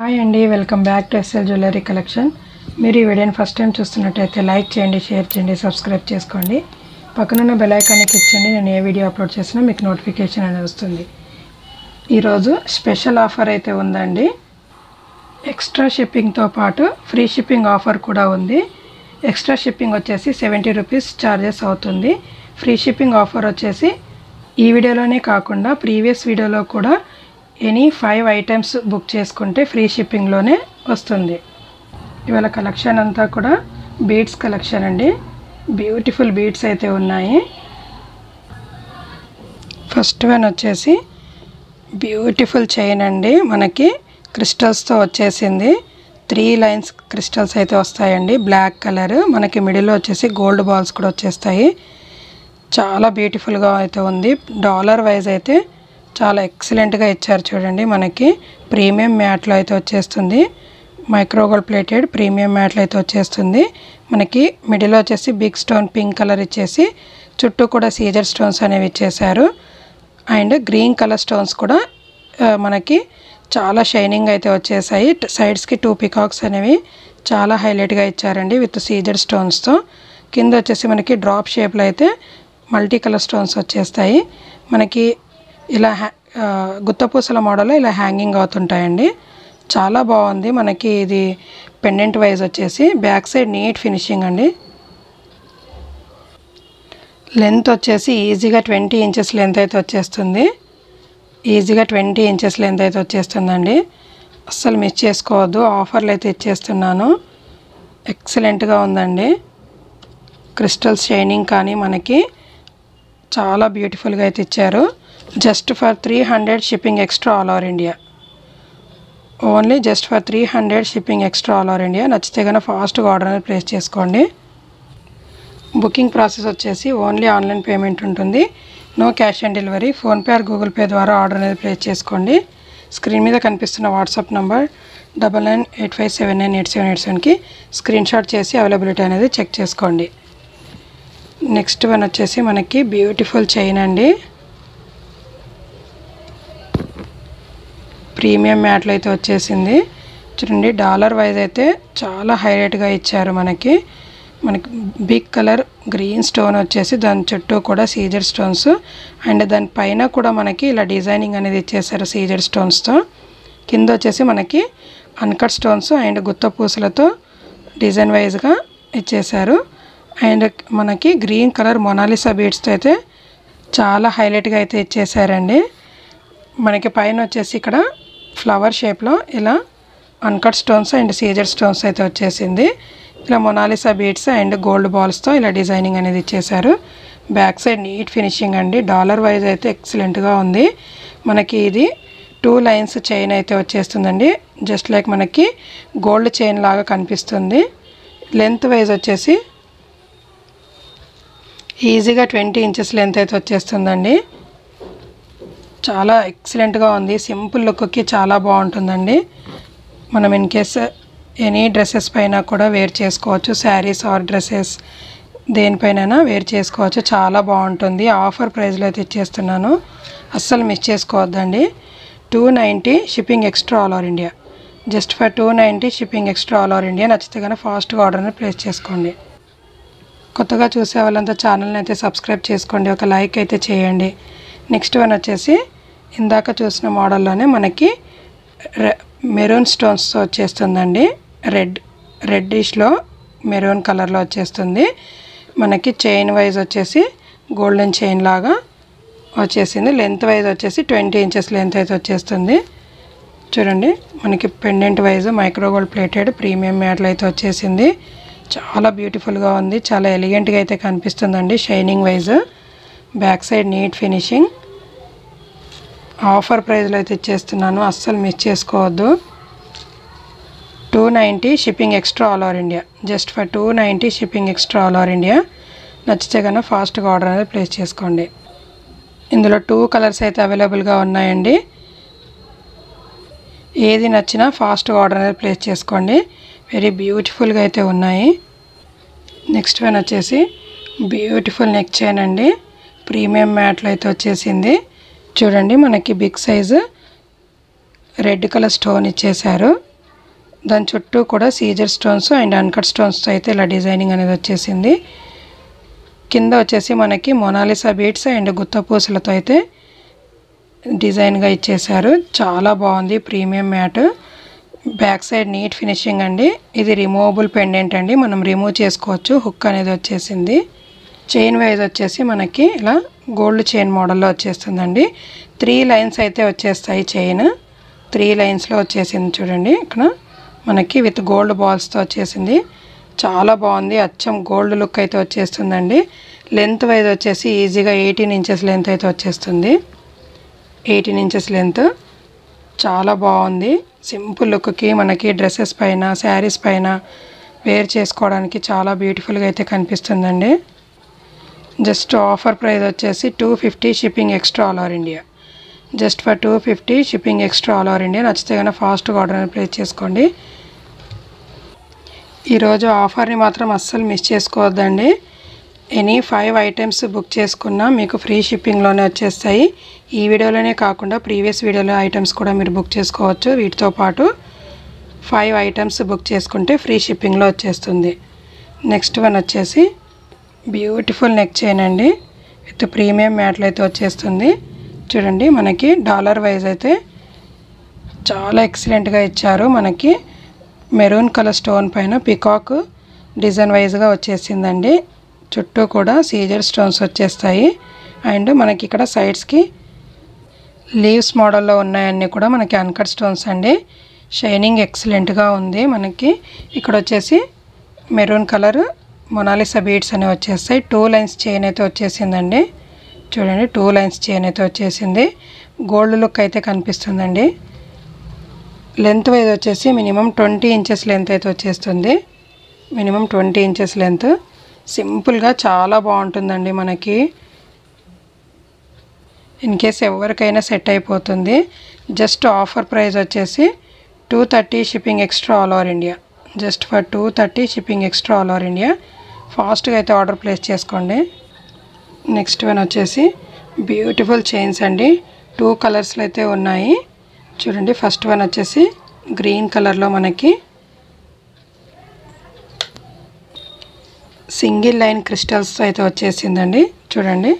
Hi అండి, welcome back to SL jewellery collection. మీరు ఈ వీడియోని ఫస్ట్ టైం చూస్తున్నట్టయితే లైక్ చేయండి, షేర్ చేయండి, సబ్స్క్రైబ్ చేసుకోండి. పక్కనున్న బెల్ ఐకాన్ని క్లిక్ చేయండి. నేను ఏ వీడియో అప్లోడ్ చేసినా మీకు నోటిఫికేషన్ అనేది వస్తుంది. ఈరోజు స్పెషల్ ఆఫర్ అయితే ఉందండి. ఎక్స్ట్రా షిప్పింగ్తో పాటు ఫ్రీ షిప్పింగ్ ఆఫర్ కూడా ఉంది. ఎక్స్ట్రా షిప్పింగ్ వచ్చేసి 70 రూపీస్ ఛార్జెస్ అవుతుంది. ఫ్రీ షిప్పింగ్ ఆఫర్ వచ్చేసి ఈ వీడియోలోనే కాకుండా ప్రీవియస్ వీడియోలో కూడా ఎనీ 5 ఐటమ్స్ బుక్ చేసుకుంటే ఫ్రీ షిప్పింగ్లోనే వస్తుంది. ఇవాళ కలెక్షన్ అంతా కూడా బీడ్స్ కలెక్షన్ అండి. బ్యూటిఫుల్ బీడ్స్ అయితే ఉన్నాయి. ఫస్ట్ వన్ వచ్చేసి బ్యూటిఫుల్ చైన్ అండి. మనకి క్రిస్టల్స్తో వచ్చేసింది. 3 లైన్స్ క్రిస్టల్స్ అయితే వస్తాయండి. బ్లాక్ కలర్, మనకి మిడిల్లో వచ్చేసి గోల్డ్ బాల్స్ కూడా వచ్చేస్తాయి. చాలా బ్యూటిఫుల్గా అయితే ఉంది. డాలర్ వైజ్ అయితే చాలా ఎక్సలెంట్గా ఇచ్చారు చూడండి. మనకి ప్రీమియం మ్యాట్లో అయితే వచ్చేస్తుంది. మైక్రోగోల్డ్ ప్లేటెడ్ ప్రీమియం మ్యాట్లో అయితే వచ్చేస్తుంది. మనకి మిడిల్ వచ్చేసి బిగ్ స్టోన్ పింక్ కలర్ ఇచ్చేసి చుట్టూ కూడా సీజర్ స్టోన్స్ అనేవి ఇచ్చేసారు. అండ్ గ్రీన్ కలర్ స్టోన్స్ కూడా మనకి చాలా షైనింగ్ అయితే వచ్చేసాయి. సైడ్స్కి 2 పికాక్స్ అనేవి చాలా హైలైట్గా ఇచ్చారండి విత్ సీజర్ స్టోన్స్తో. కింద వచ్చేసి మనకి డ్రాప్ షేప్లో అయితే మల్టీ కలర్ స్టోన్స్ వచ్చేస్తాయి. మనకి ఇలా గుత్తపూసల మోడల్లో ఇలా హ్యాంగింగ్ అవుతుంటాయండి. చాలా బాగుంది. మనకి ఇది పెండెంట్ వైజ్ వచ్చేసి బ్యాక్ సైడ్ నీట్ ఫినిషింగ్ అండి. లెంత్ వచ్చేసి ఈజీగా 20 ఇంచెస్ లెంత్ అయితే వచ్చేస్తుంది. ఈజీగా 20 ఇంచెస్ లెంత్ అయితే వచ్చేస్తుందండి. అస్సలు మిస్ చేసుకోవద్దు. ఆఫర్లు అయితే ఇచ్చేస్తున్నాను. ఎక్సలెంట్గా ఉందండి. క్రిస్టల్స్ షైనింగ్ కానీ మనకి చాలా బ్యూటిఫుల్గా అయితే ఇచ్చారు. Just for 300 shipping extra all over India. Only just for 300 shipping extra all over India. నచ్చితే కనుక ఫాస్ట్గా ఆర్డర్ అనేది ప్లేస్ చేసుకోండి. బుకింగ్ ప్రాసెస్ వచ్చేసి ఓన్లీ ఆన్లైన్ పేమెంట్ ఉంటుంది. No cash on delivery. PhonePe or Google Pay ద్వారా ఆర్డర్ అనేది place చేసుకోండి. స్క్రీన్ మీద కనిపిస్తున్న వాట్సాప్ నంబర్ 9985798787కి స్క్రీన్ షాట్ చేసి అవైలబిలిటీ అనేది చెక్ చేసుకోండి. నెక్స్ట్ వన్ వచ్చేసి మనకి బ్యూటిఫుల్ చైన్ అండి. ప్రీమియం మ్యాట్లో అయితే వచ్చేసింది చూడండి. డాలర్ వైజ్ అయితే చాలా హైలైట్గా ఇచ్చారు. మనకి బిగ్ కలర్ గ్రీన్ స్టోన్ వచ్చేసి దాని చుట్టూ కూడా సీజర్ స్టోన్స్ అండ్ దాని పైన కూడా మనకి ఇలా డిజైనింగ్ అనేది ఇచ్చేసారు సీజర్ స్టోన్స్తో. కింద వచ్చేసి మనకి uncut stones and Gutha పూసలతో design వైజ్గా ఇచ్చేసారు. అండ్ మనకి గ్రీన్ కలర్ మొనాలిసా బీడ్స్తో అయితే చాలా హైలైట్గా అయితే ఇచ్చేసారండి. మనకి పైన వచ్చేసి ఇక్కడ ఫ్లవర్ షేప్లో ఇలా uncut stones and Caesar stones అయితే వచ్చేసింది. ఇలా మొనాలిసా బీడ్స్ అండ్ గోల్డ్ బాల్స్తో ఇలా డిజైనింగ్ అనేది ఇచ్చేసారు. బ్యాక్ సైడ్ నీట్ ఫినిషింగ్ అండి. డాలర్ వైజ్ అయితే ఎక్సలెంట్గా ఉంది. మనకి ఇది 2 లైన్స్ చైన్ అయితే వచ్చేస్తుందండి. జస్ట్ లైక్ మనకి గోల్డ్ చైన్ లాగా కనిపిస్తుంది. లెంత్ వైజ్ వచ్చేసి ఈజీగా 20 ఇంచెస్ లెంత్ అయితే వచ్చేస్తుందండి. చాలా ఎక్సలెంట్గా ఉంది. సింపుల్ లుక్కి చాలా బాగుంటుందండి. మనం ఇన్ కేస్ ఎనీ డ్రెస్సెస్ పైన కూడా వేర్ చేసుకోవచ్చు. శారీస్ ఆర్ డ్రెస్సెస్ దేనిపైన వేర్ చేసుకోవచ్చు. చాలా బాగుంటుంది. ఆఫర్ ప్రైస్లో అయితే ఇచ్చేస్తున్నాను. అస్సలు మిస్ చేసుకోవద్దండి. 290 shipping extra all over India. Just for 290 shipping extra all over India. నచ్చితే కనుక ఫాస్ట్గా ఆర్డర్ని ప్లేస్ చేసుకోండి. కొత్తగా చూసే వాళ్ళంతా ఛానల్ని అయితే సబ్స్క్రైబ్ చేసుకోండి. ఒక లైక్ అయితే చేయండి. నెక్స్ట్ వన్ వచ్చేసి ఇందాక చూసిన మోడల్లోనే మనకి మెరూన్ స్టోన్స్తో వచ్చేస్తుందండి. రెడ్డిష్లో మెరూన్ కలర్లో వచ్చేస్తుంది. మనకి చైన్ వైజ్ వచ్చేసి గోల్డెన్ చైన్ లాగా వచ్చేసింది. లెంత్ వైజ్ వచ్చేసి 20 ఇంచెస్ లెంత్ అయితే వచ్చేస్తుంది. చూడండి మనకి pendant wise micro gold plated premium మ్యాట్లో అయితే వచ్చేసింది. చాలా బ్యూటిఫుల్గా ఉంది. చాలా ఎలిగెంట్గా అయితే కనిపిస్తుందండి shining wise. Back side neat finishing. Offer ప్రైస్లో అయితే ఇచ్చేస్తున్నాను. అస్సలు మిస్ చేసుకోవద్దు. 290 shipping extra all over India. Just for 290 shipping extra all over India. నచ్చితే కన్నా ఫాస్ట్గా ఆర్డర్ అనేది ప్లేస్ చేసుకోండి. ఇందులో 2 కలర్స్ అయితే అవైలబుల్గా ఉన్నాయండి. ఏది నచ్చినా ఫాస్ట్గా ఆర్డర్ అనేది ప్లేస్ చేసుకోండి. వెరీ బ్యూటిఫుల్గా అయితే ఉన్నాయి. నెక్స్ట్ వన్ వచ్చేసి బ్యూటిఫుల్ నెక్ చైన్ అండి. ప్రీమియం మ్యాట్లో అయితే వచ్చేసింది. చూడండి మనకి big size red colour stone ఇచ్చేసారు. దాని చుట్టూ కూడా సీజర్ స్టోన్స్ అండ్ అన్కట్ స్టోన్స్తో అయితే ఇలా డిజైనింగ్ అనేది వచ్చేసింది. కింద వచ్చేసి మనకి మొనాలిసా బీడ్స్ అండ్ గుత్త పూసలతో అయితే డిజైన్గా ఇచ్చేశారు. చాలా బాగుంది. Premium matte. Back side neat finishing అండి. ఇది రిమూవబుల్ పెండెంట్ అండి, మనం రిమూవ్ చేసుకోవచ్చు. హుక్ అనేది వచ్చేసింది. చైన్ వైజ్ వచ్చేసి మనకి ఇలా గోల్డ్ చైన్ మోడల్లో వచ్చేస్తుందండి. 3 లైన్స్ అయితే వచ్చేస్తాయి. చైన్ 3 లైన్స్లో వచ్చేసింది చూడండి. ఇక్కడ మనకి విత్ గోల్డ్ బాల్స్తో వచ్చేసింది. చాలా బాగుంది. అచ్చం గోల్డ్ లుక్ అయితే వచ్చేస్తుందండి. లెంత్ వైజ్ వచ్చేసి ఈజీగా 18 ఇంచెస్ లెంత్ అయితే వచ్చేస్తుంది. 18 ఇంచెస్ లెంత్. చాలా బాగుంది. సింపుల్ లుక్కి మనకి డ్రెస్సెస్ పైన, శారీస్ పైన వేర్ చేసుకోవడానికి చాలా బ్యూటిఫుల్గా అయితే కనిపిస్తుందండి. జస్ట్ ఆఫర్ ప్రైస్ వచ్చేసి 250 shipping extra all over India. Just for 250 shipping extra all over India. నచ్చితే కనుక ఫాస్ట్గా ఆర్డర్ ప్లేస్ చేసుకోండి. ఈరోజు ఆఫర్ని మాత్రం అస్సలు మిస్ చేసుకోవద్దండి. ఎనీ 5 ఐటమ్స్ బుక్ చేసుకున్నా మీకు ఫ్రీ షిప్పింగ్లోనే వచ్చేస్తాయి. ఈ వీడియోలోనే కాకుండా ప్రీవియస్ వీడియోలో ఐటమ్స్ కూడా మీరు బుక్ చేసుకోవచ్చు. వీటితో పాటు 5 ఐటమ్స్ బుక్ చేసుకుంటే ఫ్రీ షిప్పింగ్లో వచ్చేస్తుంది. నెక్స్ట్ వన్ వచ్చేసి బ్యూటిఫుల్ నెక్ చైన్ అండి, విత్ ప్రీమియం మ్యాట్లు అయితే వచ్చేస్తుంది. చూడండి మనకి డాలర్ వైజ్ అయితే చాలా ఎక్సలెంట్గా ఇచ్చారు. మనకి మెరూన్ కలర్ స్టోన్ పైన పికాక్ డిజైన్ వైజ్గా వచ్చేసిందండి. చుట్టూ కూడా సీజర్ స్టోన్స్ వచ్చేస్తాయి. అండ్ మనకి ఇక్కడ సైడ్స్కి లీవ్స్ మోడల్లో ఉన్నాయన్నీ కూడా మనకి అన్కట్ స్టోన్స్ అండి. షైనింగ్ ఎక్సలెంట్గా ఉంది. మనకి ఇక్కడ వచ్చేసి మెరూన్ కలర్ మొనాలిసా బీడ్స్ అనేవి వచ్చేస్తాయి. 2 లైన్స్ చైన్ అయితే వచ్చేసిందండి. చూడండి 2 లైన్స్ చైన్ అయితే వచ్చేసింది. గోల్డ్ లుక్ అయితే కనిపిస్తుందండి. లెంత్ వైజ్ వచ్చేసి మినిమం 20 ఇంచెస్ లెంత్ అయితే వచ్చేస్తుంది. Minimum 20 inches length. సింపుల్గా చాలా బాగుంటుందండి. మనకి ఇన్ కేస్ ఎవరికైనా సెట్ అయిపోతుంది. జస్ట్ ఆఫర్ ప్రైస్ వచ్చేసి 230 shipping extra all over India. Just for 230 shipping extra all over India. ఫాస్ట్గా అయితే ఆర్డర్ ప్లేస్ చేసుకోండి. నెక్స్ట్ వన్ వచ్చేసి బ్యూటిఫుల్ చైన్స్ అండి. 2 కలర్స్లో అయితే ఉన్నాయి. చూడండి ఫస్ట్ వన్ వచ్చేసి గ్రీన్ కలర్లో మనకి సింగిల్ లైన్ క్రిస్టల్స్తో అయితే వచ్చేసిందండి. చూడండి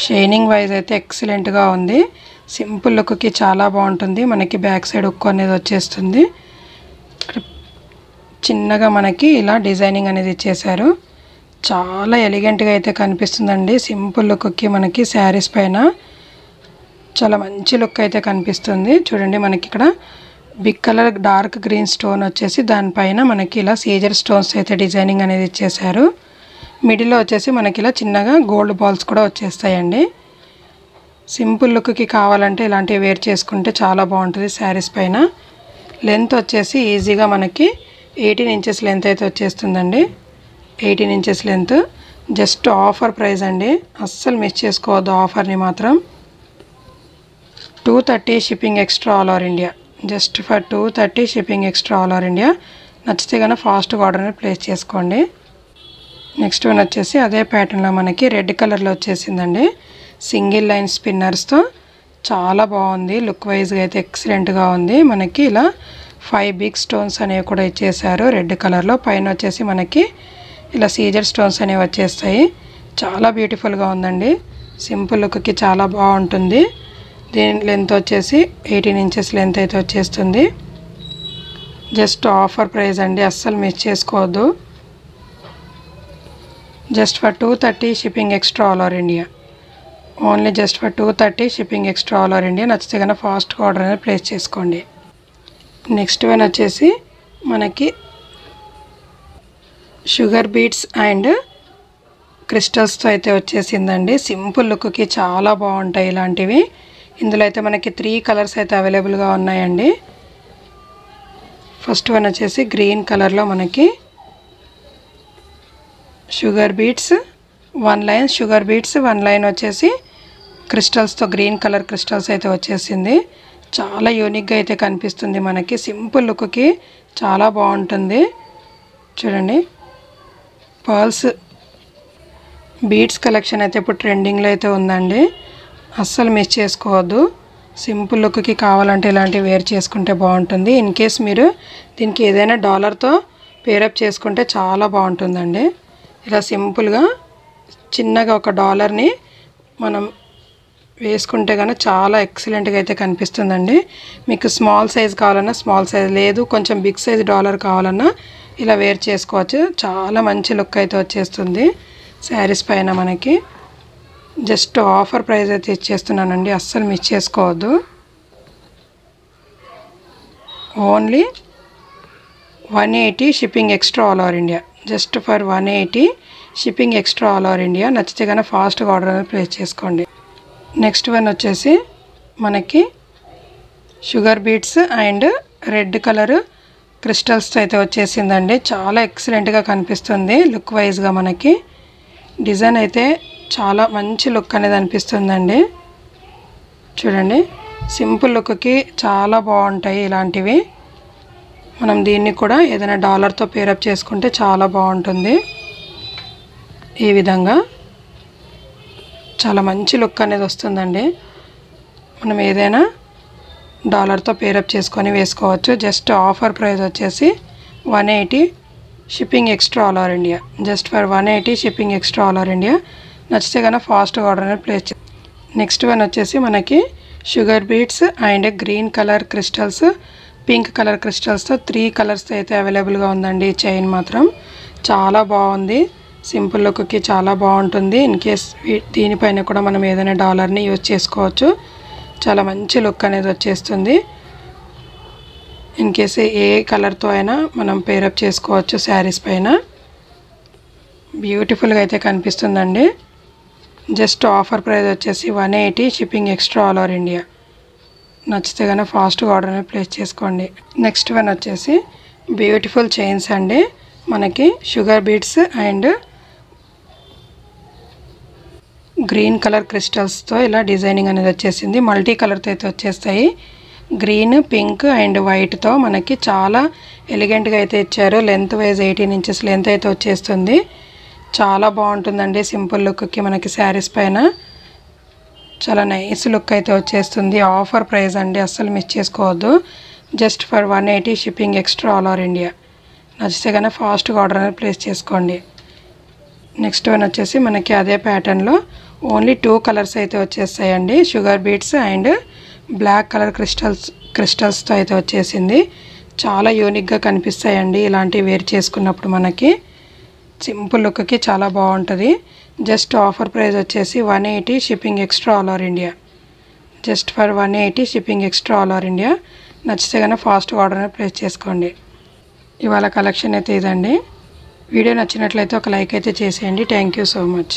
షైనింగ్ వైజ్ అయితే ఎక్సలెంట్గా ఉంది. సింపుల్ లుక్కి చాలా బాగుంటుంది. మనకి బ్యాక్ సైడ్ ఉక్కు అనేది వచ్చేస్తుంది. చిన్నగా మనకి ఇలా డిజైనింగ్ అనేది ఇచ్చేశారు. చాలా ఎలిగెంట్గా అయితే కనిపిస్తుందండి. సింపుల్ లుక్కి మనకి శారీస్ పైన చాలా మంచి లుక్ అయితే కనిపిస్తుంది. చూడండి మనకి ఇక్కడ big colour dark green stone వచ్చేసి దానిపైన మనకి ఇలా సీజర్ స్టోన్స్ అయితే డిజైనింగ్ అనేది ఇచ్చేశారు. మిడిల్లో వచ్చేసి మనకి ఇలా చిన్నగా గోల్డ్ బాల్స్ కూడా వచ్చేస్తాయండి. సింపుల్ లుక్కి కావాలంటే ఇలాంటివి వేర్ చేసుకుంటే చాలా బాగుంటుంది శారీస్ పైన. లెంత్ వచ్చేసి ఈజీగా మనకి 18 ఇంచెస్ లెంత్ అయితే వచ్చేస్తుందండి. 18 inches length. Just offer price అండి, అస్సలు మిస్ చేసుకోవద్దు ఆఫర్ని మాత్రం. 230 shipping extra all over India. Just for 230 shipping extra all over India. నచ్చితే కనుక ఫాస్ట్గా ఆర్డర్ని ప్లేస్ చేసుకోండి. నెక్స్ట్ వన్ వచ్చేసి అదే ప్యాటర్న్లో మనకి రెడ్ కలర్లో వచ్చేసిందండి. సింగిల్ లైన్ స్పిన్నర్స్తో చాలా బాగుంది. లుక్ వైజ్గా అయితే ఎక్సలెంట్గా ఉంది. మనకి ఇలా 5 బిగ్ స్టోన్స్ అనేవి కూడా ఇచ్చేసారు రెడ్ కలర్లో. పైన వచ్చేసి మనకి ఇలా సీజర్ స్టోన్స్ అనేవి వచ్చేస్తాయి. చాలా బ్యూటిఫుల్గా ఉందండి. సింపుల్ లుక్కి చాలా బాగుంటుంది. దీని లెంత్ వచ్చేసి 18 ఇంచెస్ లెంత్ అయితే వచ్చేస్తుంది. జస్ట్ ఆఫర్ ప్రైస్ అండి, అస్సలు మిస్ చేసుకోవద్దు. Just for 230 shipping extra all over India. Only just for 230 shipping extra all over India. నచ్చితే కనుక ఫాస్ట్గా ఆర్డర్ అనేది ప్లేస్ చేసుకోండి. నెక్స్ట్ వన్ వచ్చేసి మనకి షుగర్ బీట్స్ అండ్ క్రిస్టల్స్తో అయితే వచ్చేసిందండి. సింపుల్ లుక్కి చాలా బాగుంటాయి ఇలాంటివి. ఇందులో అయితే మనకి 3 కలర్స్ అయితే అవైలబుల్గా ఉన్నాయండి. ఫస్ట్ వన్ వచ్చేసి గ్రీన్ కలర్లో మనకి sugar beats 1 line, sugar beads 1 line వచ్చేసి క్రిస్టల్స్తో గ్రీన్ కలర్ క్రిస్టల్స్ అయితే వచ్చేసింది. చాలా యూనిక్గా అయితే కనిపిస్తుంది మనకి. సింపుల్ లుక్కి చాలా బాగుంటుంది. చూడండి పర్ల్స్ బీడ్స్ కలెక్షన్ అయితే ఇప్పుడు ట్రెండింగ్లో అయితే ఉందండి. అస్సలు మిస్ చేసుకోవద్దు. సింపుల్ లుక్కి కావాలంటే ఇలాంటివి వేర్ చేసుకుంటే బాగుంటుంది. ఇన్ కేస్ మీరు దీనికి ఏదైనా డాలర్తో పేరప్ చేసుకుంటే చాలా బాగుంటుందండి. ఇలా సింపుల్గా చిన్నగా ఒక డాలర్ని మనం వేసుకుంటే కనుక చాలా ఎక్సలెంట్గా అయితే కనిపిస్తుందండి. మీకు స్మాల్ సైజ్ కావాలన్నా స్మాల్ సైజ్, లేదు కొంచెం బిగ్ సైజ్ డాలర్ కావాలన్నా ఇలా వేర్ చేసుకోవచ్చు. చాలా మంచి లుక్ అయితే వచ్చేస్తుంది శారీస్ పైన. మనకి జస్ట్ ఆఫర్ ప్రైస్ అయితే ఇచ్చేస్తున్నానండి, అస్సలు మిస్ చేసుకోవద్దు. Only 180 shipping extra all over India. Just for 180 shipping extra all over India. నచ్చితే కనుక ఫాస్ట్గా ఆర్డర్ అనేది ప్లేస్ చేసుకోండి. నెక్స్ట్ వన్ వచ్చేసి మనకి sugar beads and red colour క్రిస్టల్స్తో అయితే వచ్చేసిందండి. చాలా ఎక్సలెంట్గా కనిపిస్తుంది లుక్ వైజ్గా. మనకి డిజైన్ అయితే చాలా మంచి లుక్ అనేది అనిపిస్తుందండి. చూడండి, సింపుల్ లుక్కి చాలా బాగుంటాయి ఇలాంటివి. మనం దీన్ని కూడా ఏదైనా డాలర్తో పేరప్ చేసుకుంటే చాలా బాగుంటుంది. ఈ విధంగా చాలా మంచి లుక్ అనేది వస్తుందండి. మనం ఏదైనా డాలర్తో పేరప్ చేసుకొని వేసుకోవచ్చు. జస్ట్ ఆఫర్ ప్రైస్ వచ్చేసి 180 shipping extra all over India. Just for 180 shipping extra all over India. నచ్చితే కనుక ఫాస్ట్గా ఆర్డర్ అనేది ప్లేస్ చేయండి. నెక్స్ట్ వన్ వచ్చేసి మనకి sugar beads and green colour crystals, pink colour క్రిస్టల్స్తో 3 కలర్స్తో అయితే అవైలబుల్గా ఉందండి. ఈ చైన్ మాత్రం చాలా బాగుంది. సింపుల్ లుక్కి చాలా బాగుంటుంది. ఇన్ కేస్ దీనిపైన కూడా మనం ఏదైనా డాలర్ని యూజ్ చేసుకోవచ్చు. చాలా మంచి లుక్ అనేది వచ్చేస్తుంది. ఇన్ కేస్ ఏ కలర్తో అయినా మనం పేరప్ చేసుకోవచ్చు శారీస్ పైన. బ్యూటిఫుల్గా అయితే కనిపిస్తుందండి. జస్ట్ ఆఫర్ ప్రైస్ వచ్చేసి 180 shipping extra all over India. నచ్చితే కనుక ఫాస్ట్గా ఆర్డర్ అనేది ప్లేస్ చేసుకోండి. నెక్స్ట్ వన్ వచ్చేసి బ్యూటిఫుల్ చైన్స్ అండి. మనకి sugar beads and green colour క్రిస్టల్స్తో ఇలా డిజైనింగ్ అనేది వచ్చేసింది. మల్టీ కలర్తో అయితే వచ్చేస్తాయి. గ్రీన్, పింక్ అండ్ వైట్తో మనకి చాలా ఎలిగెంట్గా అయితే ఇచ్చారు. లెంత్ వైజ్ 18 ఇంచెస్ లెంత్ అయితే వచ్చేస్తుంది. చాలా బాగుంటుందండి సింపుల్ లుక్కి. మనకి శారీస్ పైన చాలా నైస్ లుక్ అయితే వచ్చేస్తుంది. ఆఫర్ ప్రైస్ అండి, అస్సలు మిస్ చేసుకోవద్దు. Just for 180 shipping extra all over India. నచ్చితే కనుక ఫాస్ట్గా ఆర్డర్ అనేది ప్లేస్ చేసుకోండి. నెక్స్ట్ వన్ వచ్చేసి మనకి అదే ప్యాటర్న్లో ఓన్లీ 2 కలర్స్ అయితే వచ్చేస్తాయండి. Sugar beads and black colour క్రిస్టల్స్తో అయితే వచ్చేసింది. చాలా యూనిక్గా కనిపిస్తాయండి ఇలాంటివి వేర్ చేసుకున్నప్పుడు. మనకి సింపుల్ లుక్కి చాలా బాగుంటుంది. జస్ట్ ఆఫర్ ప్రైస్ వచ్చేసి 180 shipping extra all over India. Just for 180 shipping extra all over India. నచ్చితే కనుక ఫాస్ట్గా ఆర్డర్ అనేది ప్లేస్ చేసుకోండి. ఇవాళ కలెక్షన్ అయితే ఇదండి. వీడియో నచ్చినట్లయితే ఒక లైక్ అయితే చేసేయండి. Thank you so much.